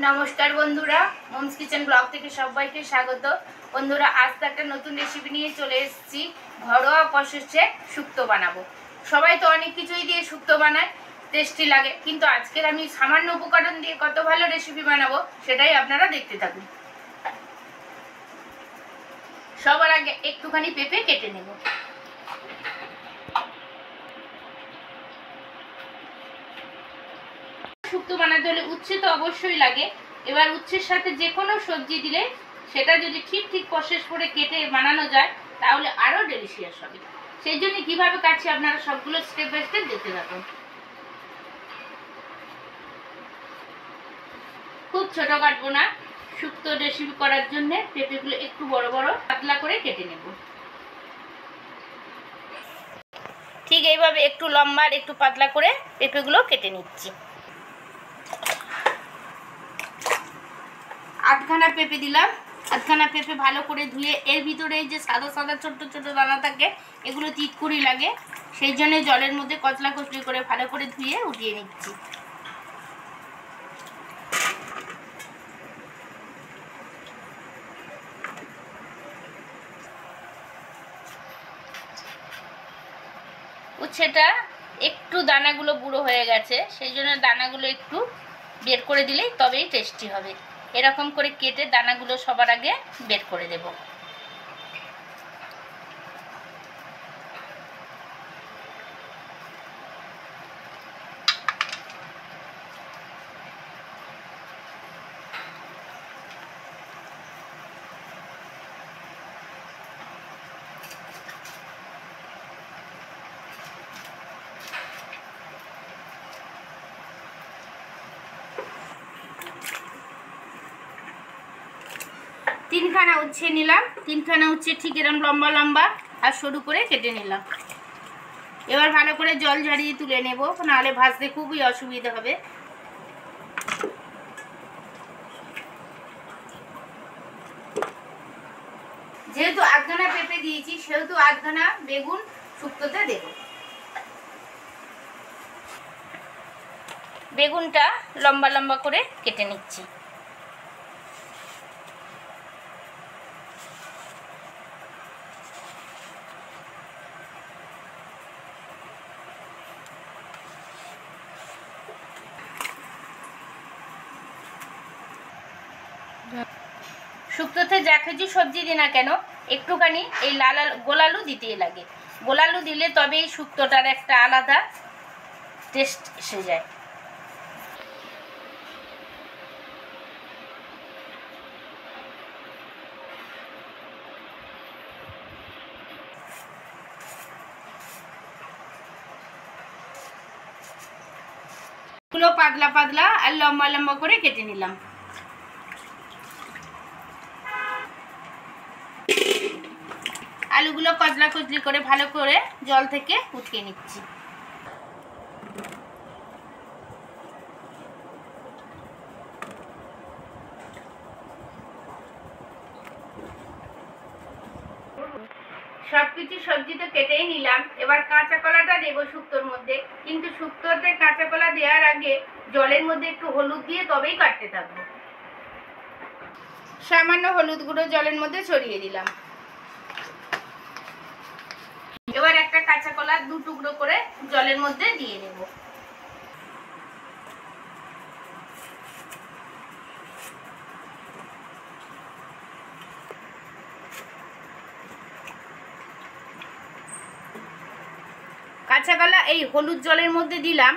নমস্কার বন্ধুরা, moms kitchen blog থেকে সবাইকে স্বাগত। বন্ধুরা, আজ তো একটা নতুন রেসিপি নিয়ে চলে এসেছি। ঘরোয়া প্রসেসে শুক্তো বানাবো। সবাই তো অনেক কিছুই দিয়ে শুক্তো বানায়, টেস্টি লাগে, কিন্তু আজকের আমি সামান্য উপকরণ দিয়ে কত ভালো রেসিপি বানাবো সেটাই আপনারা দেখতে থাকুন। সবার আগে একটুখানি পেঁপে কেটে নেব। শুক্তো বানাতে হলে উচ্ছে তো অবশ্যই লাগে। এবার উচ্ছের সাথে যে কোনো সবজি দিলে সেটা যদি ঠিক প্রসেস করে কেটে বানানো যায় তাহলে আরো ডেলিশিয়াস হবে। সেই জন্য কিভাবে কাটছি আপনারা সবগুলো স্টেপ বাই স্টেপ দেখতে থাকুন। খুব ছোট কাটবো না, শুক্তো রেসিপি করার জন্য পেঁপেগুলো একটু বড় বড় পাতলা করে কেটে নেব। ঠিক এইভাবে একটু লম্বা আর একটু পাতলা করে পেঁপেগুলো কেটে নিচ্ছি। আধখানা পেঁপে দিলাম। আধখানা পেঁপে ভালো করে ধুয়ে এর ভিতরে যে সাদা সাদা ছোট্ট ছোট্ট দানা থাকে এগুলো তিতকুড়ি লাগে, সেই জন্য জলের মধ্যে কচলা কচলি করে ভালো করে ধুয়ে উঠিয়ে নিচ্ছি। উচ্ছেটা একটু দানাগুলো বুড়ো হয়ে গেছে, সেই জন্য দানাগুলো একটু বের করে দিলেই তবেই টেস্টি হবে। এরকম করে কেটে দানাগুলো সবার আগে বের করে দেব। তিনখানা উচ্ছে নিলাম। তিনখানা উচ্ছে ঠিক এরকম লম্বা লম্বা আর সরু করে কেটে নিলাম। এবার ভালো করে জল ঝরিয়ে তুলে নেব, নাহলে ভাজতে খুবই অসুবিধা হবে। যেহেতু আধখানা পেঁপে দিয়েছি সেহেতু আধখানা বেগুন শুক্তোতে দেব। বেগুনটা লম্বা লম্বা করে কেটে নিচ্ছি। শুক্তোতে যা কিছু সবজি দিই না কেন একটুখানি এই লাল গোলালু দিতেই লাগে। গোলালু দিলে তবে এই শুক্তোটার একটা আলাদা টেস্ট এসে যায়। এগুলো পাতলা পাতলা আর লম্বা লম্বা করে কেটে নিলাম। আলুগুলো কচলা কচলি করে ভালো করে জল থেকে উঠিয়ে নিচ্ছি। সবকিছু সবজি তো কেটেই নিলাম। এবার কাঁচা কলাটা দেবো শুক্তোর মধ্যে, কিন্তু শুক্তোতে কাঁচা কলা দেওয়ার আগে জলের মধ্যে একটু হলুদ দিয়ে তবেই কাটতে থাকবো। সামান্য হলুদ গুঁড়ো জলের মধ্যে ছড়িয়ে দিলাম। এবার একটা কাঁচা কলা দু টুকরো করে জলের মধ্যে দিয়ে দেব। কাঁচা কলা এই হলুদ জলের মধ্যে দিলাম,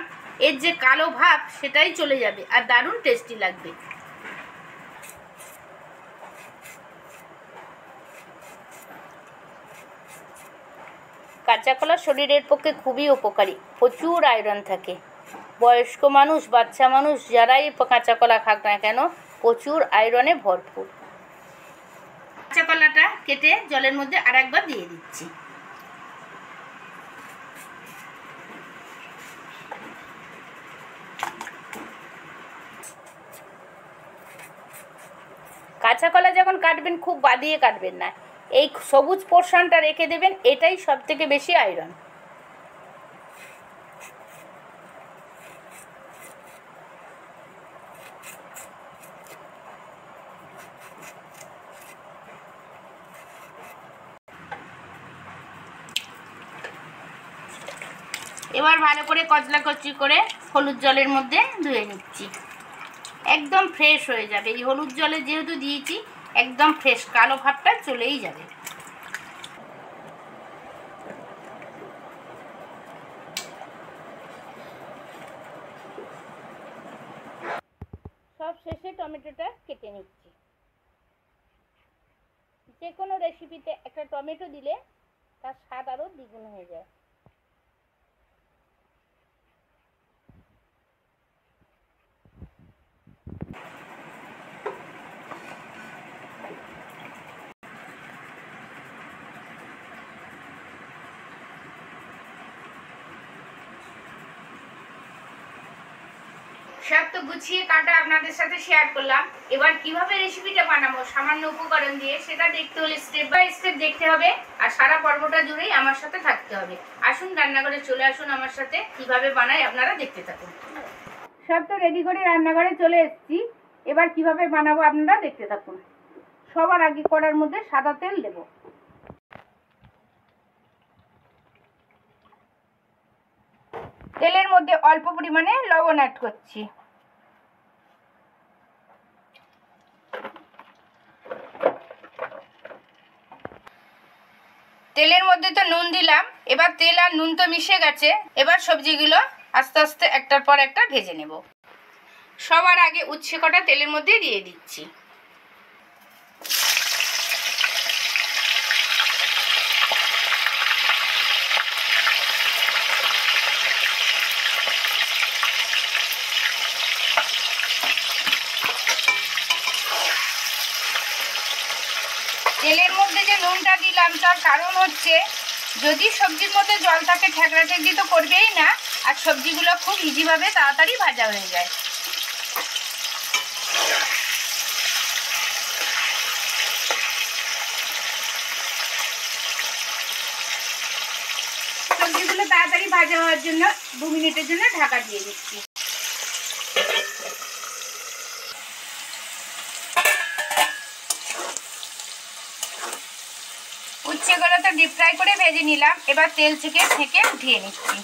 এর যে কালো ভাব সেটাই চলে যাবে আর দারুণ টেস্টি লাগবে। কাঁচা কলা শরীরের পক্ষে খুবই উপকারী, প্রচুর আয়রন থাকে। বয়স্ক মানুষ, বাচ্চা মানুষ যারাই কাঁচা কলা খাক না কেন প্রচুর আয়রনে ভরপুর। কাঁচা কলাটা কেটে জলের মধ্যে আরেকবার দিয়ে দিচ্ছি। কাঁচা কলা যখন কাটবেন খুব বাদিয়ে কাটবেন না, এই সবুজ পোর্শনটা রেখে দেবেন, এটাই সব থেকে বেশি আয়রন। এবার ভালো করে কচলা কচি করে হলুদ জলের মধ্যে ধুয়ে নিচ্ছি। একদম ফ্রেশ হয়ে যাবে, এই হলুদ জলে যেহেতু দিয়েছি একদম ফ্রেশ, কালো ভাবটা চলেই যাবে। সব শেষে টমেটোটা কেটে নিচ্ছি। যে কোনো রেসিপিতে একটা টমেটো দিলে তার স্বাদ আরও দ্বিগুণ হয়ে যায়। সব তো গুছিয়ে কাটা আপনাদের সাথে শেয়ার করলাম। এবার কিভাবে রেসিপিটা বানাবো সামান্য উপকরণ দিয়ে, সেটা দেখতে হলে স্টেপ বাই স্টেপ দেখতে হবে আর সারা পর্বটা জুড়েই আমার সাথে থাকতে হবে। আসুন রান্নাঘরে চলে আসুন আমার সাথে, কিভাবে বানাই আপনারা দেখতে থাকুন। সব তো রেডি করে রান্নাঘরে চলে এসেছি, এবার কিভাবে বানাবো আপনারা দেখতে থাকুন। সবার আগে কড়ার মধ্যে সাদা তেল দেব। তেলের মধ্যে অল্প পরিমাণে লবণ অ্যাড করছি। তেলের মধ্যে তো নুন দিলাম, এবার তেল আর নুন তো মিশে গেছে। এবার সবজিগুলো আস্তে আস্তে একটার পর একটা ভেজে নেব। সবার আগে উচ্ছে কটা তেলের মধ্যে দিয়ে দিচ্ছি। তেলের মধ্যে যে নুনটা দিলাম তার কারণ হচ্ছে, যদি সবজির মধ্যে জল থাকে ঠেকরা ঠেকরি তো করবেই না, আর সবজিগুলো খুব ইজিভাবে তাড়াতাড়ি ভাজা হয়ে যায়। সবজিগুলো তাড়াতাড়ি ভাজা হওয়ার জন্য 2 মিনিটের জন্য ঢাকা দিয়ে দিচ্ছি। উচ্ছেগুলো তো ডিপ ফ্রাই করে ভেজে নিলাম, এবার তেল থেকে ছেঁকে উঠিয়ে নিচ্ছি।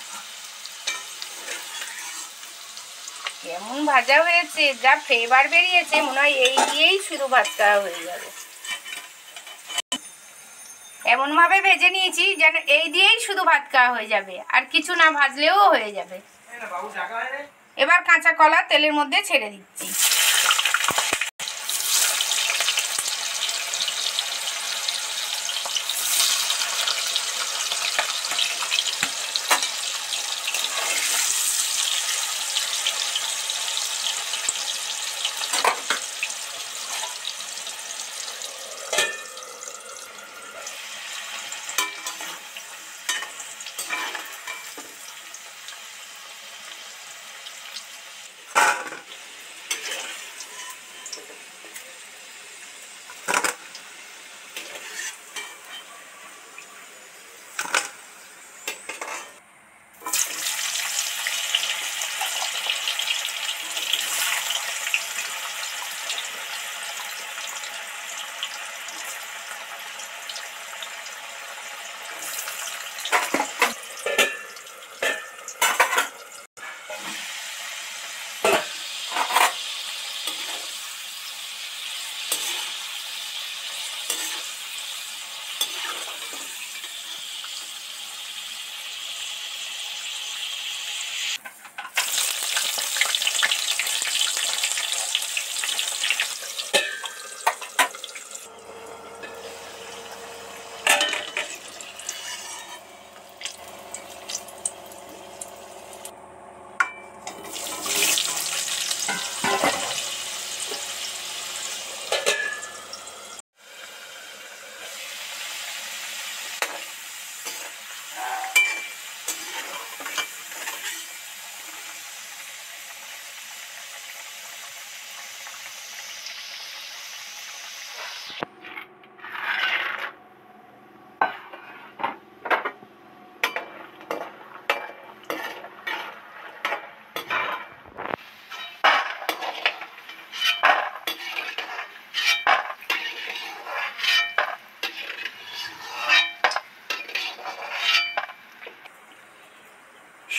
কেমন ভাজা হয়েছে, যা ফ্লেভার বেরিয়েছে, মনে হয় এই দিয়েই শুধু ভাত খাওয়া হয়ে যাবে। এমন ভাবে ভেজে নিয়েছি যেন এই দিয়েই শুধু ভাত খাওয়া হয়ে যাবে, আর কিছু না ভাজলেও হয়ে যাবে। এবার কাঁচা কলা তেলের মধ্যে ছেড়ে দিচ্ছি।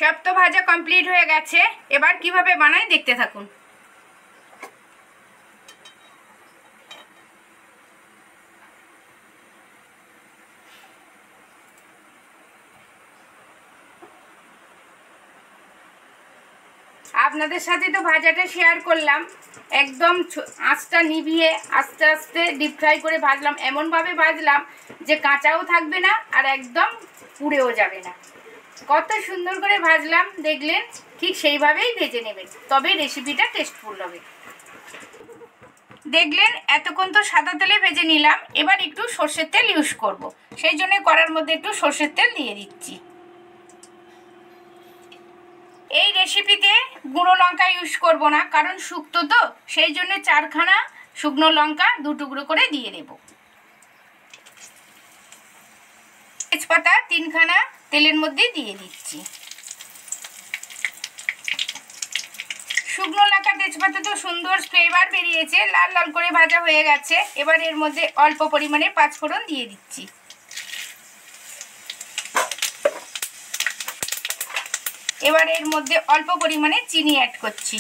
সব তো ভাজা কমপ্লিট হয়ে গেছে, এবার কিভাবে বানাই দেখতে থাকুন। আপনাদের সাথে তো ভাজাটা শেয়ার করলাম, একদম আঁচটা নিভিয়ে আস্তে আস্তে ডিপ ফ্রাই করে ভাজলাম। এমনভাবে ভাজলাম যে কাঁচাও থাকবে না আর একদম পুড়েও যাবে না। কত সুন্দর করে ভাজলাম দেখলেন, ঠিক সেইভাবেই ভেজে নেবেন, তবে রেসিপিটা টেস্টফুল হবে। দেখলেন এতক্ষণ তো সাদা তেলে ভেজে নিলাম, এবার একটু সর্ষের তেল ইউজ করব। সেই জন্য কড়ার মধ্যে একটু সর্ষের তেল দিয়ে দিচ্ছি। এই রেসিপিতে গুঁড়ো লঙ্কা ইউজ করব না, কারণ শুক্তো তো, সেই জন্য 4খানা শুকনো লঙ্কা 2 টুকরো করে দিয়ে দেব। তেজপাতা 3খানা তেলের মধ্যে দিয়ে দিচ্ছি। শুকনো লঙ্কা তেজপাতা তো সুন্দর ফ্লেভার বেরিয়েছে, লাল লাল করে ভাজা হয়ে গেছে। এবার এর মধ্যে অল্প পরিমাণে 5 ফোড়ন দিয়ে দিচ্ছি। এবার এর মধ্যে অল্প পরিমাণে চিনি অ্যাড করছি।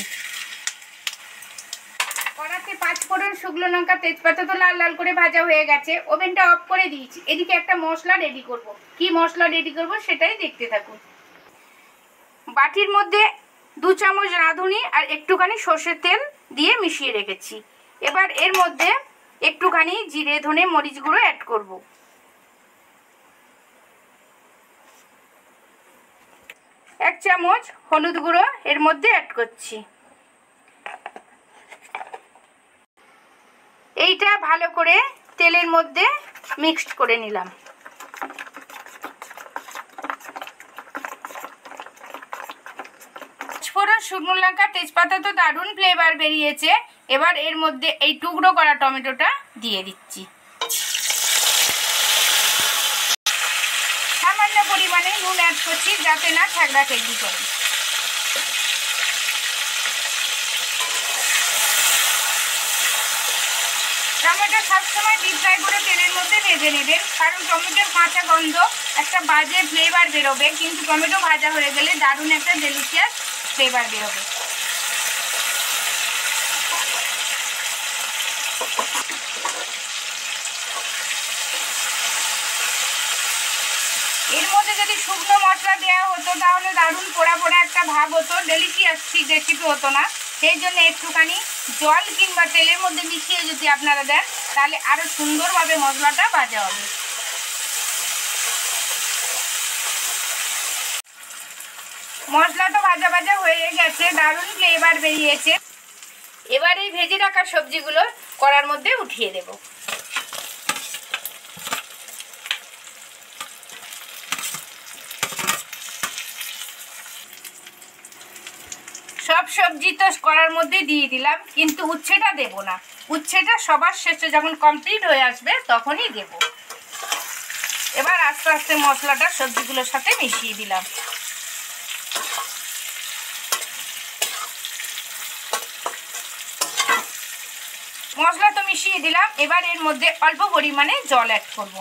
কড়াতে 5 ফোড়ন শুকনো লঙ্কা তেজপাতা তো লাল লাল করে ভাজা হয়ে গেছে, ওভেনটা অফ করে দিয়েছি। এদিকে একটা মশলা রেডি করব। কি মশলা রেডি করব সেটাই দেখতে থাকুন। বাটির মধ্যে 2 চামচ রাঁধুনি আর একটুখানি সর্ষের তেল দিয়ে মিশিয়ে রেখেছি। এবার এর মধ্যে একটুখানি জিরে ধনে মরিচ গুঁড়ো অ্যাড করব। 1 চামচ হলুদ গুঁড়ো এর মধ্যে অ্যাড করছি। এইটা ভালো করে তেলের মধ্যে মিক্সড করে নিলাম। ফোড়ন শুকনো লঙ্কা তেজপাতা তো দারুণ ফ্লেভার বেরিয়েছে। এবার এর মধ্যে এই টুকরো করা টমেটোটা দিয়ে দিচ্ছি। সামান্য পরিমাণে নুন অ্যাড করছি, যাতে না ঠেকড়া ঠেকড়ি করে। টমেটো সবসময় ডিপ ফ্রাই করে তেলের মধ্যে ভেজে নেবেন, কারণ টমেটোর কাঁচা গন্ধ একটা বাজে ফ্লেভার বেরোবে, কিন্তু টমেটো ভাজা হয়ে গেলে দারুণ একটা ডেলিশিয়াস ফ্লেভার বেরোবে। এর মধ্যে যদি শুকনো মশলা দেওয়া হতো তাহলে দারুণ পোড়া পোড়া একটা ভাব হতো, ডেলিশিয়াস রেসিপি হতো না। সেই জন্য একটুখানি জল কিংবা তেলের মধ্যে মিশিয়ে যদি আপনারা দেন তাহলে আরো সুন্দরভাবে মশলাটা ভাজা হবে। মশলা তো ভাজা ভাজা হয়ে গেছে, দারুণ ফ্লেভার বেরিয়েছে। এবার এই ভেজে রাখা সবজিগুলো কড়ার মধ্যে উঠিয়ে দেব। সব সবজি তো কড়ার মধ্যে দিয়ে দিলাম, কিন্তু উচ্ছেটা দেব না। উচ্ছেটা সবার শেষে যখন কমপ্লিট হয়ে আসবে তখনই দেব। এবার আস্তে আস্তে মশলাটা সবজিগুলোর সাথে মিশিয়ে দিলাম। মশলা তো মিশিয়ে দিলাম, এবার এর মধ্যে অল্প পরিমাণে জল অ্যাড করব।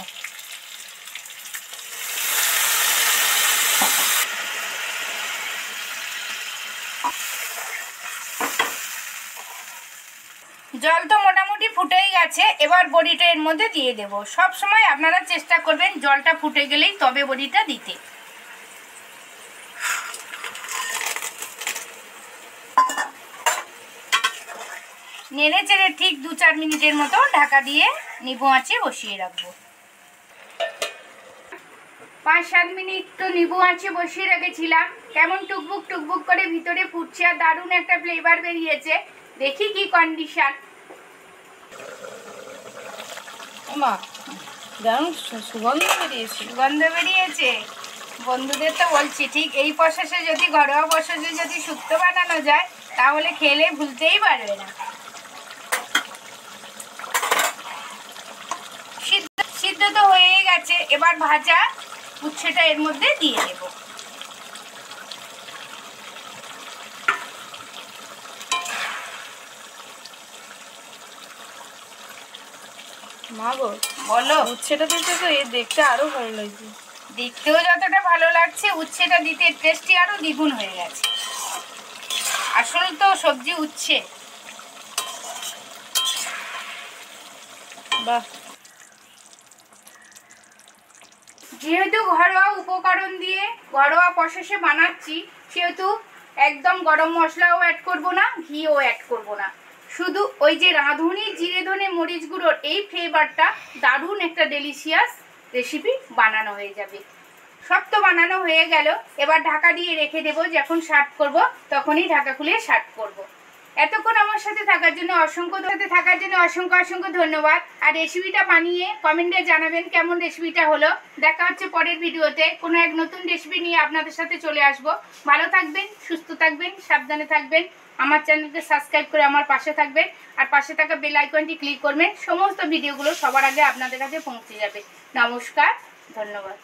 জল তো মোটামুটি ফুটেই গেছে, এবার বড়িটা এর মধ্যে দিয়ে দেব। সব সময় আপনারা চেষ্টা করবেন জলটা ফুটে গেলেই তবে বড়িটা দিতে। নেড়ে চেড়ে ঠিক 2-4 মিনিটের মতো ঢাকা দিয়ে নিবু আঁচে বসিয়ে রাখবো। 5-7 মিনিট তো নিবু আঁচে বসিয়ে রেখেছিলাম। কেমন টুকবুক টুকবুক করে ভিতরে ফুটছে আর দারুণ একটা ফ্লেভার বেরিয়েছে। দেখি কি কন্ডিশন। মা দারুণ সুগন্ধ বেরিয়েছে। সুগন্ধ বেরিয়েছে। বন্ধুদের তো বলছি, ঠিক এই প্রসেসে যদি ঘরোয়া প্রসেসে যদি শুক্তো বানানো যায় তাহলে খেলে ভুলতেই পারবে না। সিদ্ধ তো হয়েই গেছে, এবার ভাজা উচ্ছেটা এর মধ্যে দিয়ে দেব। মা গো বলো। উচ্ছেটা দিতে তো এ দেখতে আরো ভালো লাগছে। দেখতেও যতটা ভালো লাগছে, উচ্ছেটা দিতে টেস্টি আরও দ্বিগুণ হয়ে গেছে। আসল তো সবজি উচ্ছে। বাহ, যেহেতু ঘরোয়া উপকরণ দিয়ে ঘরোয়া প্রসেসে বানাচ্ছি, সেহেতু একদম গরম মশলাও অ্যাড করব না, ঘিও অ্যাড করব না। শুধু ওই যে রাঁধুনি জিরে ধনে মরিচ গুঁড়োর এই ফ্লেভারটা দারুণ একটা ডেলিশিয়াস রেসিপি বানানো হয়ে যাবে। সব তো বানানো হয়ে গেল, এবার ঢাকা দিয়ে রেখে দেবো। যখন সার্ভ করব তখনই ঢাকা খুলে সার্ভ করব। এতক্ষণ আমার সাথে থাকার জন্য অসংখ্য ধন্যবাদ। আর রেসিপিটা বানিয়ে কমেন্টে জানাবেন কেমন রেসিপিটা হলো। দেখা হচ্ছে পরের ভিডিওতে কোনো এক নতুন রেসিপি নিয়ে আপনাদের সাথে চলে আসব। ভালো থাকবেন, সুস্থ থাকবেন, সাবধানে থাকবেন। আমার চ্যানেলকে সাবস্ক্রাইব করে আমার পাশে থাকবেন, আর পাশে থাকা বেল আইকনটি ক্লিক করবেন। সমস্ত ভিডিওগুলো সবার আগে আপনাদের কাছে পৌঁছে যাবে। নমস্কার, ধন্যবাদ।